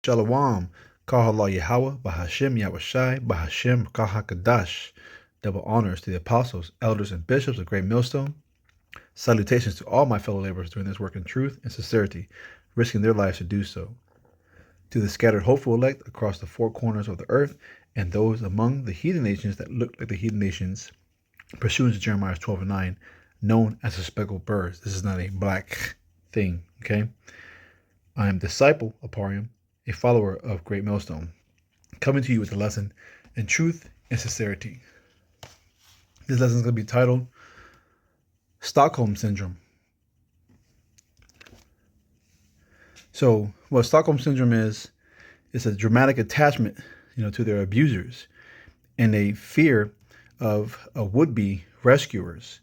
Shalom. Kahala Yahweh, Bahashem Yahushai, Bahashem Kahakadash. Double honors to the apostles, elders, and bishops of Great Millstone. Salutations to all my fellow laborers doing this work in truth and sincerity, risking their lives to do so. To the scattered hopeful elect across the four corners of the earth, and those among the heathen nations that look like the heathen nations, pursuant to Jeremiah 12:9, known as the speckled birds. This is not a black thing, okay? I am disciple Aparium, a follower of Great Millstone, coming to you with a lesson in truth and sincerity. This lesson is going to be titled Stockholm Syndrome. So, what Stockholm Syndrome is a dramatic attachment, to their abusers, and a fear of would-be rescuers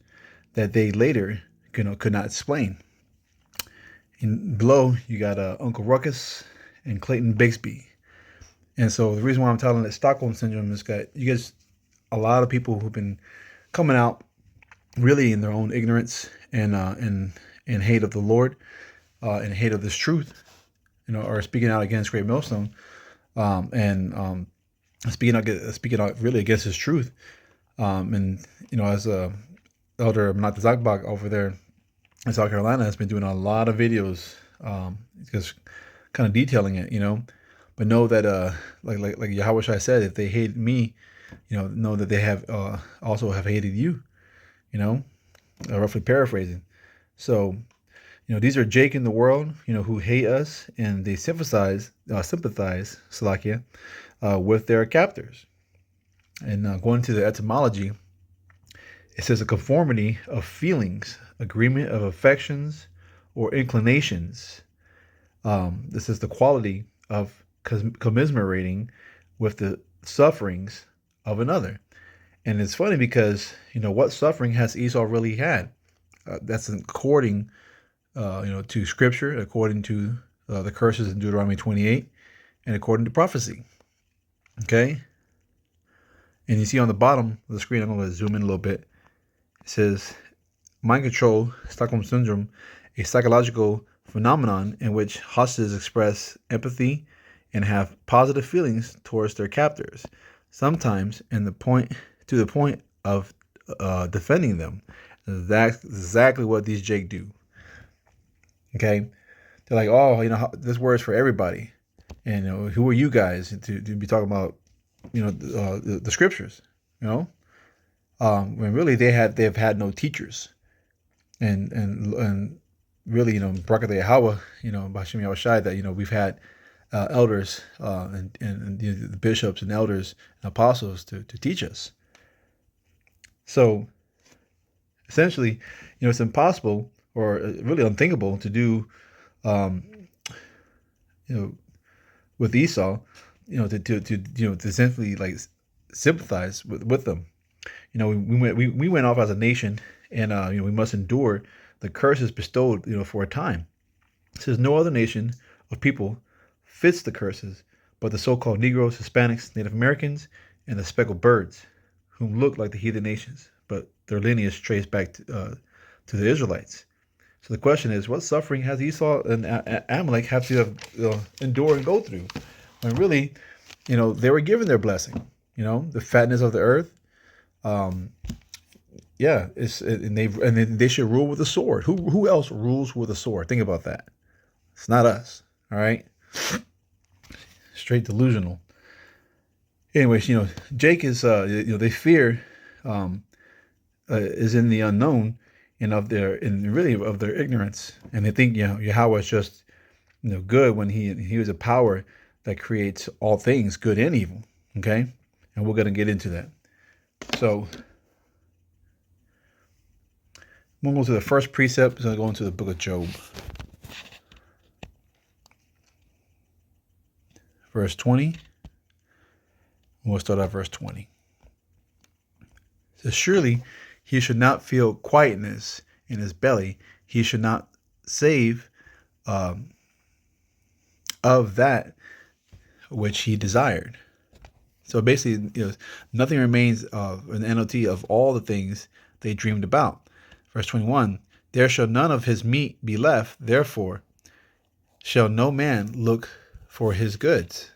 that they later, could not explain. And below, you got Uncle Ruckus and Clayton Bigsby. And so the reason why I'm telling it Stockholm Syndrome is that you guys, a lot of people who've been coming out really in their own ignorance and in hate of the Lord, and hate of this truth, are speaking out against Great Millstone, and speaking out really against His truth. And as Elder Mnat Zakbak over there in South Carolina has been doing a lot of videos, just kind of detailing it, But know that, like Yahweh Shai said, if they hate me, know that they have also have hated you, roughly paraphrasing. So, these are Jake in the world, who hate us, and they sympathize, Salakia, with their captors. And going to the etymology, it says a conformity of feelings, agreement of affections or inclinations. This is the quality of commiserating with the sufferings of another. And it's funny because, what suffering has Esau really had? That's according, to Scripture, according to the curses in Deuteronomy 28, and according to prophecy. Okay? And you see on the bottom of the screen, I'm going to zoom in a little bit. It says, mind control, Stockholm Syndrome, a psychological phenomenon in which hostages express empathy and have positive feelings towards their captors, sometimes to the point of defending them. That's exactly what these Jake do. Okay? They're like, oh, this word's for everybody. And who are you guys to be talking about, the scriptures, when really they've had no teachers, and really, Barak Yahweh, Bashim Yahushai, that we've had elders and the bishops and elders and apostles to teach us. So essentially, it's impossible or really unthinkable to do, with Esau, to simply like sympathize with them. We went off as a nation, and we must endure the curses bestowed, for a time. It says no other nation of people fits the curses but the so-called Negroes, Hispanics, Native Americans, and the speckled birds, whom look like the heathen nations, but their lineage traced back to the Israelites. So the question is, what suffering has Esau and Amalek have to endure and go through? When really, they were given their blessing, the fatness of the earth. And they should rule with a sword. Who else rules with a sword? Think about that. It's not us. All right. Straight delusional. Anyways, Jake is they fear is in the unknown and of their ignorance, and they think Yahweh is just good when he was a power that creates all things, good and evil. Okay, and we're gonna get into that. So I'm going to go to the first precept. I'm going to go into the book of Job. Verse 20. We'll start at verse 20. It says, surely he should not feel quietness in his belly. He should not save of that which he desired. So basically, nothing remains of an NOT of all the things they dreamed about. Verse 21, there shall none of his meat be left, therefore shall no man look for his goods.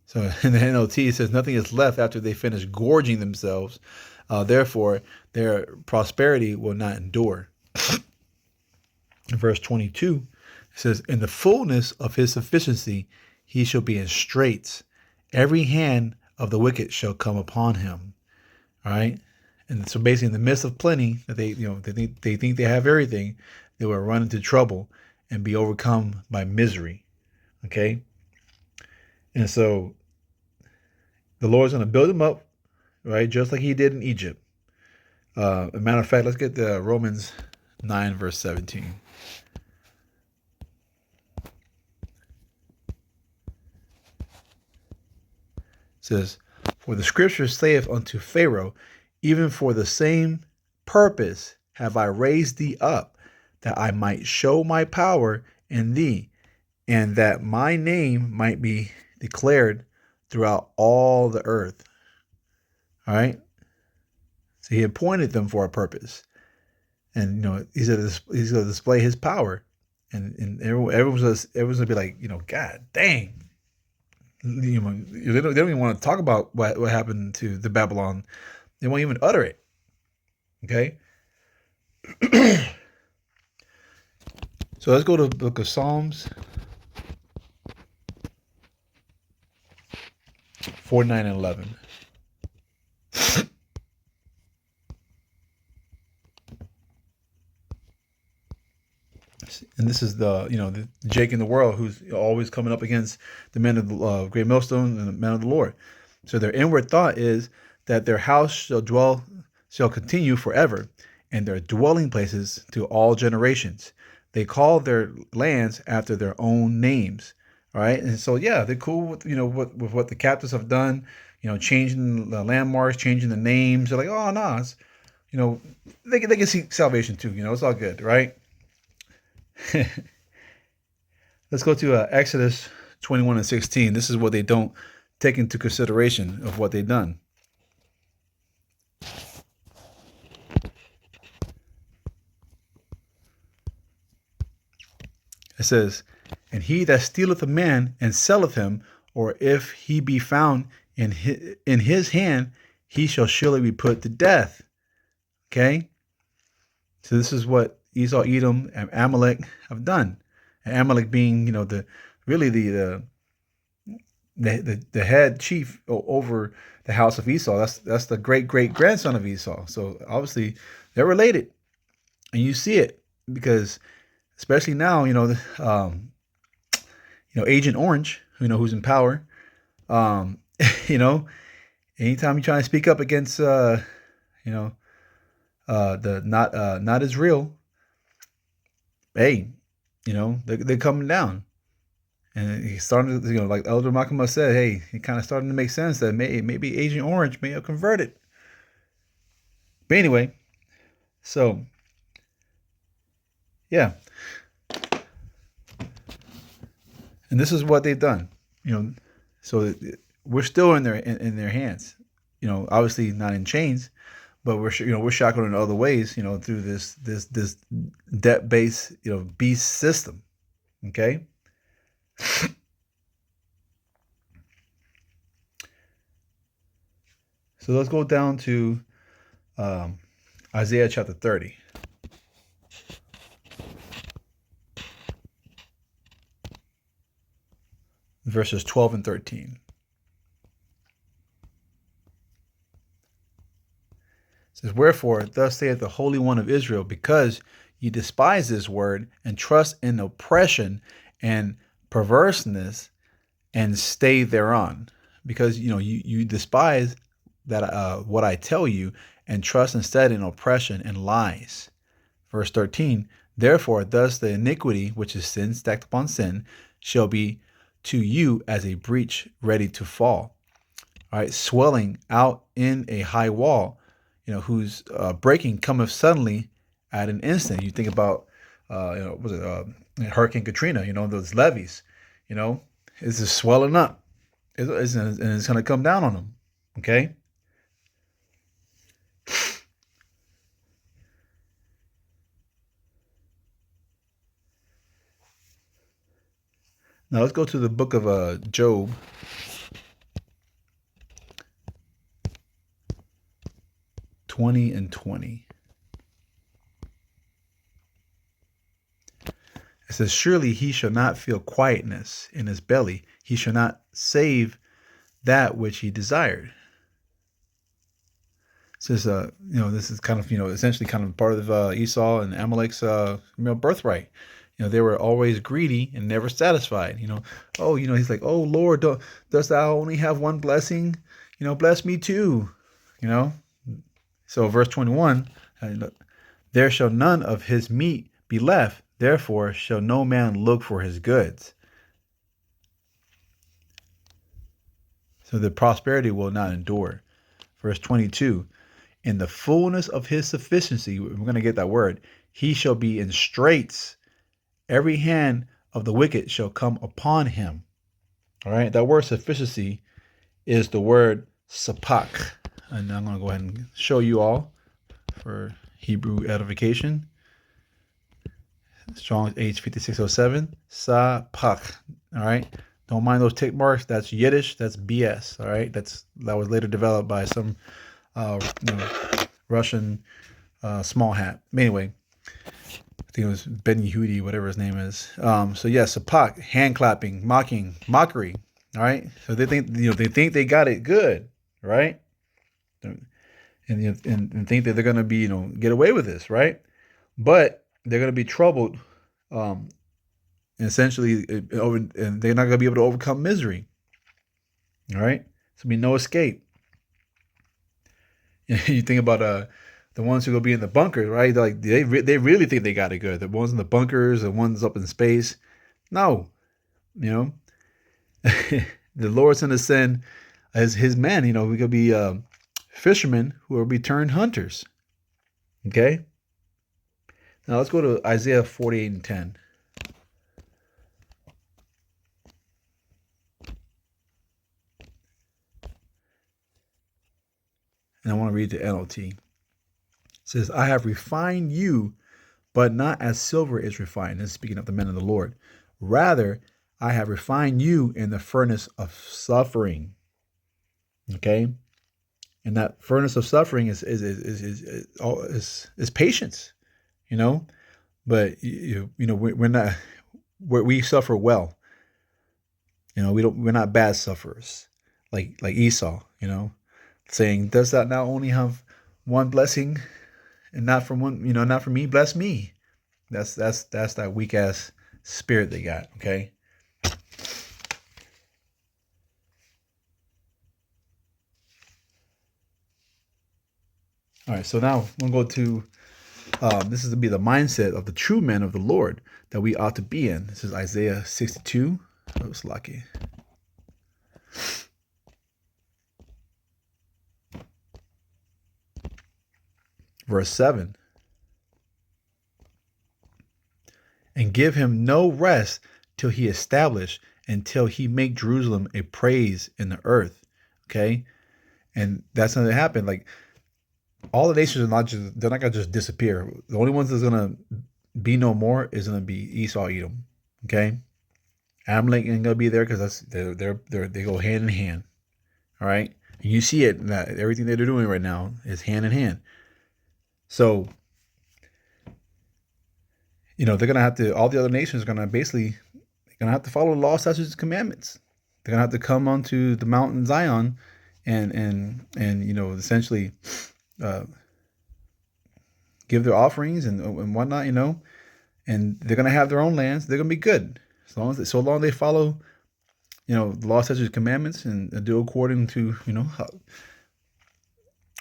So in the NLT, it says nothing is left after they finish gorging themselves. Therefore, their prosperity will not endure. In verse 22, it says, in the fullness of his sufficiency, he shall be in straits. Every hand of the wicked shall come upon him. All right. And so basically in the midst of plenty that they think they have everything, they will run into trouble and be overcome by misery. Okay. And so the Lord's going to build them up, right? Just like he did in Egypt. As a matter of fact, let's get the Romans 9, verse 17. It says, for the scripture saith unto Pharaoh, even for the same purpose have I raised thee up, that I might show my power in thee, and that my name might be declared throughout all the earth. All right. So he appointed them for a purpose. And, he's going to display his power. And everyone's going to be like, God dang. They don't even want to talk about what happened to the Babylon. They won't even utter it. Okay. So let's go to the book of Psalms 49 and 11. And this is the Jake in the world who's always coming up against the men of the great millstone and the men of the Lord. So their inward thought is that their house shall continue forever, and their dwelling places to all generations. They call their lands after their own names. All right. And so, yeah, they're cool with, with what the captives have done, changing the landmarks, changing the names. They're like, oh, no, it's, they can seek salvation too. It's all good. Right. Let's go to Exodus 21 and 16. This is what they don't take into consideration of what they've done. It says, and he that stealeth a man and selleth him, or if he be found in his hand, he shall surely be put to death. Okay? So this is what Esau, Edom, and Amalek have done. And Amalek being, the head chief over the house of Esau. That's the great grandson of Esau. So obviously they're related, and you see it because, especially now, Agent Orange, who's in power. Anytime you're trying to speak up against, the not Israel, hey, they're coming down. And he's starting to, like Elder Makama said, hey, it kind of starting to make sense that maybe Agent Orange may have converted. But anyway, so, yeah. And this is what they've done, so we're still in their hands, obviously not in chains, but we're shackled in other ways, through this debt-based, beast system. Okay. So let's go down to Isaiah chapter 30. Verses 12 and 13. It says, wherefore, thus saith the Holy One of Israel, because ye despise this word, and trust in oppression and perverseness, and stay thereon. Because, you despise that what I tell you, and trust instead in oppression and lies. Verse 13, therefore, thus the iniquity, which is sin stacked upon sin, shall be to you as a breach ready to fall. All right, swelling out in a high wall, whose breaking cometh suddenly at an instant. You think about, Hurricane Katrina, those levees, it's just swelling up. And it's going to come down on them. Okay. Now let's go to the book of Job. Twenty and 20. It says, surely he shall not feel quietness in his belly. He shall not save that which he desired. It says, this is kind of, essentially kind of part of Esau and Amalek's, birthright. They were always greedy and never satisfied. He's like, oh Lord, dost thou only have one blessing? Bless me too. So verse 21, there shall none of his meat be left. Therefore shall no man look for his goods. So the prosperity will not endure. Verse 22, in the fullness of his sufficiency, we're going to get that word, he shall be in straits. Every hand of the wicked shall come upon him. All right, that word sufficiency is the word sapak. And I'm going to go ahead and show you all for Hebrew edification. Strong's H5607, sapak. All right, don't mind those tick marks. That's Yiddish. That's BS. All right, that was later developed by some Russian small hat. Anyway, I think it was Ben Yehudi, whatever his name is. So yes, sapak, hand clapping, mockery. All right, so they think they got it good, right? And think that they're gonna be get away with this, right? But they're going to be troubled, essentially, and they're not going to be able to overcome misery. All right, so be no escape. You think about the ones who go be in the bunkers, right? They really think they got it good. The ones in the bunkers, the ones up in space. No, the Lord's going to send as His men. We could be fishermen who will be turned hunters. Okay. Now let's go to Isaiah 48 and 10. And I want to read the NLT. It says, I have refined you, but not as silver is refined. This is speaking of the men of the Lord. Rather, I have refined you in the furnace of suffering. Okay? And that furnace of suffering is patience. But we're not, we suffer well. We're not bad sufferers like Esau. Saying, does that not only have one blessing, and not from one, not from me, bless me. That's that weak ass spirit they got. Okay. All right, so now we'll go to, this is to be the mindset of the true men of the Lord that we ought to be in. This is Isaiah 62. Oh, it's lucky. Verse 7. And give him no rest till he establish, until he make Jerusalem a praise in the earth. Okay? And that's going to happen. Like, all the nations they're not going to just disappear. The only ones that's going to be no more is going to be Esau, Edom. Okay? Amalek ain't going to be there because they go hand in hand. All right? And you see it, that everything that they're doing right now is hand in hand. So, they're going to have to, all the other nations are going to basically, they're going to have to follow the law, statutes, and commandments. They're going to have to come onto the mountain Zion and essentially give their offerings and whatnot, and they're going to have their own lands. They're going to be good. So long they follow, the law, statutes, and commandments and do according to,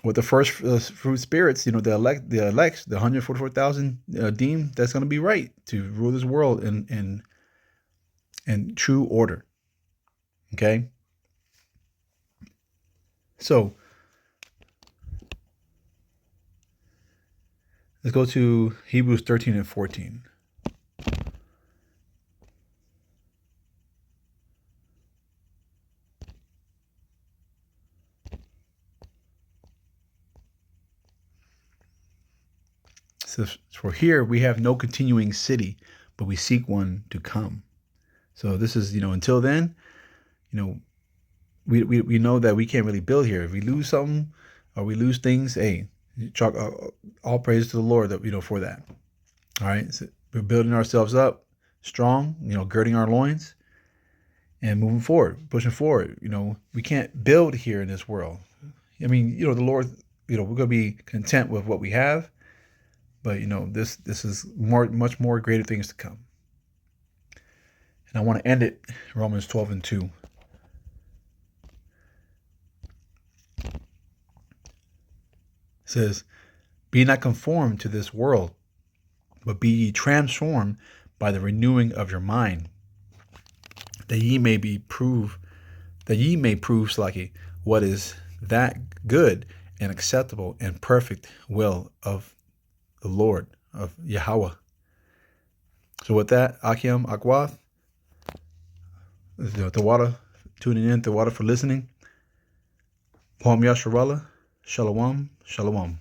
with the first fruit spirits, the elect, the 144,000 deemed, that's going to be right to rule this world in true order. Okay. So let's go to Hebrews 13 and 14. It says, for here we have no continuing city, but we seek one to come. So this is, until then, you know, we know that we can't really build here. If we lose something or we lose things, hey, all praise to the Lord that, for that. All right. So we're building ourselves up strong, girding our loins and moving forward, pushing forward. We can't build here in this world. I mean, the Lord, we're going to be content with what we have, but this is much more greater things to come. And I want to end it Romans 12:2. It says, "Be not conformed to this world, but be ye transformed by the renewing of your mind, that ye may prove, Slaki, what is that good and acceptable and perfect will of the Lord, of Yahweh." So with that, Akim Akwath, Tawada, tuning in, Tawada for listening. Kwam Yasharallah, Shalom, Shalom.